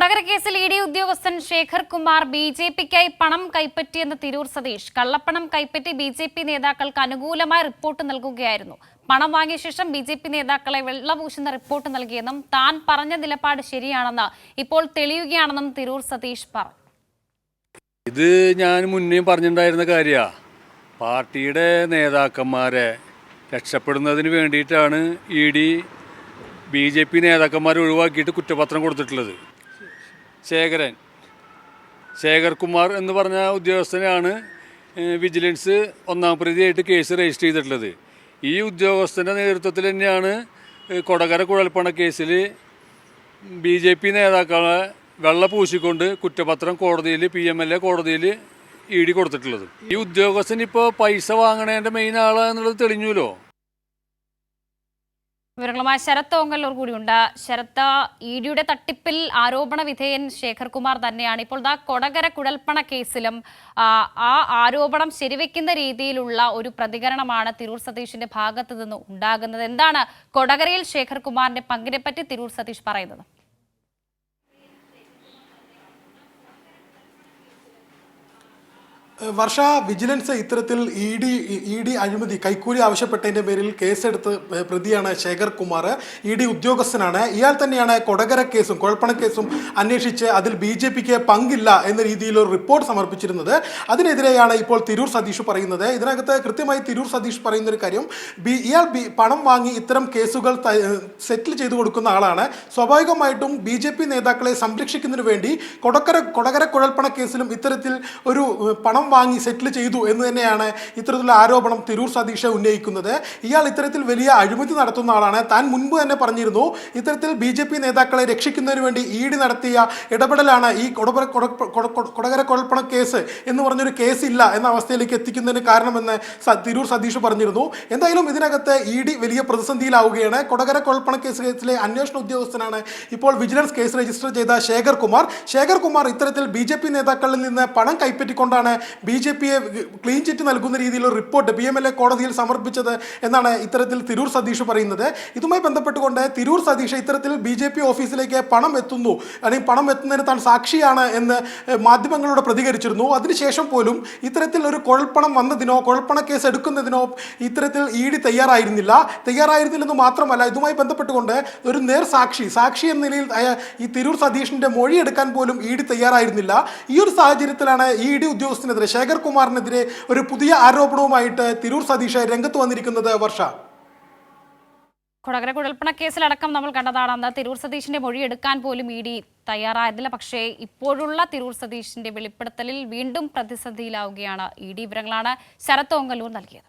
കൊടകര കേസിൽ ഇഡി ഉദ്യോഗസ്ഥൻ ശേഖർ കുമാർ ബിജെപിക്കായി പണം കൈപ്പറ്റിയെന്ന് തിരൂർ സതീഷ്. കള്ളപ്പണം കൈപ്പറ്റി ബിജെപി നേതാക്കൾക്ക് അനുകൂലമായ റിപ്പോർട്ട് നൽകുകയായിരുന്നു. പണം വാങ്ങിയ ശേഷം ബിജെപി നേതാക്കളെ വെള്ളപൂശുന്ന റിപ്പോർട്ട് നൽകിയെന്നും താൻ പറഞ്ഞ നിലപാട് ശരിയാണെന്ന് ഇപ്പോൾ തെളിയുകയാണെന്നും തിരൂർ സതീഷ് പറഞ്ഞു. ഇത് ഞാൻ മുന്നേ പറഞ്ഞിട്ടുണ്ടായിരുന്ന കാര്യമാണ്. പാർട്ടിയുടെ നേതാക്കന്മാരെ രക്ഷപ്പെടുന്നതിന് വേണ്ടിയിട്ടാണ് ഇ.ഡി. ബി.ജെ.പി. നേതാക്കന്മാരെ ഒഴിവാക്കിയിട്ട് കുറ്റപത്രം കൊടുത്തിട്ടുള്ളത്. ശേഖർ കുമാർ എന്ന് പറഞ്ഞ ഉദ്യോഗസ്ഥനാണ് വിജിലൻസ് ഒന്നാം പ്രതിയായിട്ട് കേസ് രജിസ്റ്റർ ചെയ്തിട്ടുള്ളത്. ഈ ഉദ്യോഗസ്ഥൻ്റെ നേതൃത്വത്തിൽ തന്നെയാണ് കൊടകര കുഴൽപ്പണ കേസിൽ ബി.ജെ.പി. നേതാക്കളെ വെള്ള പൂശിക്കൊണ്ട് കുറ്റപത്രം കോടതിയിൽ PMLA കോടതിയിൽ ഇ.ഡി. കൊടുത്തിട്ടുള്ളത്. ഈ ഉദ്യോഗസ്ഥൻ ഇപ്പോൾ പൈസ വാങ്ങണേൻ്റെ മെയിൻ ആളെന്നുള്ളത് തെളിഞ്ഞുല്ലോ. വിവരങ്ങളുമായി ശരത് ഓങ്കല്ലൂർ കൂടിയുണ്ട്. ശരത്ത്, ഇഡിയുടെ തട്ടിപ്പിൽ ആരോപണ വിധേയൻ ശേഖർ കുമാർ തന്നെയാണ്. ഇപ്പോൾ കൊടകര കുഴൽപ്പണ കേസിലും ആ ആരോപണം ശരിവെക്കുന്ന രീതിയിലുള്ള ഒരു പ്രതികരണമാണ് തിരൂർ സതീഷിന്റെ ഭാഗത്തു നിന്ന് ഉണ്ടാകുന്നത്. എന്താണ് കൊടകരയിൽ ശേഖർ കുമാറിന്റെ പങ്കിനെ പറ്റി തിരൂർ സതീഷ് പറയുന്നത്? വർഷ, വിജിലൻസ് ഇത്തരത്തിൽ ഇ ഡി അഴിമതി കൈക്കൂലി ആവശ്യപ്പെട്ടതിൻ്റെ പേരിൽ കേസെടുത്ത് പ്രതിയാണ് ശേഖർ കുമാർ. ഇ.ഡി. ഉദ്യോഗസ്ഥനാണ്. ഇയാൾ തന്നെയാണ് കൊടകര കേസും കുഴൽപ്പണ കേസും അന്വേഷിച്ച് അതിൽ BJPക്ക് പങ്കില്ല എന്ന രീതിയിലൊരു റിപ്പോർട്ട് സമർപ്പിച്ചിരുന്നത്. അതിനെതിരെയാണ് ഇപ്പോൾ തിരൂർ സതീഷ് പറയുന്നത്. ഇതിനകത്ത് കൃത്യമായി തിരൂർ സതീഷ് പറയുന്നൊരു കാര്യം, ഇയാൾ പണം വാങ്ങി ഇത്തരം കേസുകൾ സെറ്റിൽ ചെയ്തു കൊടുക്കുന്ന ആളാണ്. സ്വാഭാവികമായിട്ടും BJP നേതാക്കളെ സംരക്ഷിക്കുന്നതിന് വേണ്ടി കൊടകര കുഴൽപ്പണ കേസിലും ഇത്തരത്തിൽ ഒരു പണം വാങ്ങി സെറ്റിൽ ചെയ്തു എന്ന് തന്നെയാണ് ഇത്തരത്തിലുള്ള ആരോപണം തിരൂർ സതീഷ് ഉന്നയിക്കുന്നത്. ഇയാൾ ഇത്തരത്തിൽ വലിയ അഴിമതി നടത്തുന്ന ആളാണ്. താൻ മുൻപ് തന്നെ പറഞ്ഞിരുന്നു, ഇത്തരത്തിൽ BJP നേതാക്കളെ രക്ഷിക്കുന്നതിന് വേണ്ടി ഇ.ഡി. നടത്തിയ ഇടപെടലാണ് ഈ കൊടകര കുഴൽപ്പണ കേസ് എന്ന് പറഞ്ഞൊരു കേസില്ല എന്ന അവസ്ഥയിലേക്ക് എത്തിക്കുന്നതിന് കാരണമെന്ന് തിരൂർ സതീഷ് പറഞ്ഞിരുന്നു. എന്തായാലും ഇതിനകത്ത് ഇ.ഡി. വലിയ പ്രതിസന്ധിയിലാവുകയാണ്. കൊടകര കുഴൽപ്പണ കേസിലെ അന്വേഷണ ഉദ്യോഗസ്ഥനാണ് ഇപ്പോൾ വിജിലൻസ് കേസ് രജിസ്റ്റർ ചെയ്ത ശേഖർ കുമാർ ഇത്തരത്തിൽ BJP നേതാക്കളിൽ നിന്ന് പണം കൈപ്പറ്റിക്കൊണ്ടാണ് BJPയെ ക്ലീൻ ചിറ്റ് നൽകുന്ന രീതിയിലുള്ള റിപ്പോർട്ട് PMLA കോടതിയിൽ സമർപ്പിച്ചത് എന്നാണ് ഇത്തരത്തിൽ തിരൂർ സതീഷ് പറയുന്നത്. ഇതുമായി ബന്ധപ്പെട്ടുകൊണ്ട് തിരൂർ സതീഷ് ഇത്തരത്തിൽ BJP ഓഫീസിലേക്ക് പണം എത്തുന്നു, അല്ലെങ്കിൽ പണം എത്തുന്നതിന് താൻ സാക്ഷിയാണ് എന്ന് മാധ്യമങ്ങളോട് പ്രതികരിച്ചിരുന്നു. അതിനുശേഷം പോലും ഇത്തരത്തിൽ ഒരു കുഴൽപ്പണം വന്നതിനോ കുഴൽപ്പണ കേസ് എടുക്കുന്നതിനോ ഇത്തരത്തിൽ ഇ.ഡി. തയ്യാറായിരുന്നില്ലെന്ന് മാത്രമല്ല, ഇതുമായി ബന്ധപ്പെട്ടുകൊണ്ട് ഒരു സാക്ഷി എന്ന നിലയിൽ ഈ തിരൂർ സതീഷിന്റെ മൊഴി എടുക്കാൻ പോലും ഇ.ഡി. തയ്യാറായിരുന്നില്ല. ഈ ഒരു സാഹചര്യത്തിലാണ് ഇ.ഡി. ഉദ്യോഗസ്ഥനെതിരെ ശേഖർ കുമാറിനെതിരെ ഒരു പുതിയ ആരോപണവുമായിട്ട് തിരൂർ സതീഷ് രംഗത്ത് വന്നിരിക്കുന്നത്. വർഷ, കൊടകര കുഴൽപ്പണ കേസിലടക്കം നമ്മൾ കണ്ടതാണ്, അന്ന് തിരൂർ സതീഷിന്റെ മൊഴി എടുക്കാൻ പോലും ഇ.ഡി. തയ്യാറായിരുന്നില്ല. പക്ഷേ ഇപ്പോഴുള്ള തിരൂർ സതീഷിന്റെ വെളിപ്പെടുത്തലിൽ വീണ്ടും പ്രതിസന്ധിയിലാവുകയാണ് ഇ.ഡി. വിവരങ്ങളാണ് ശരത് ഓങ്കല്ലൂർ നൽകിയത്.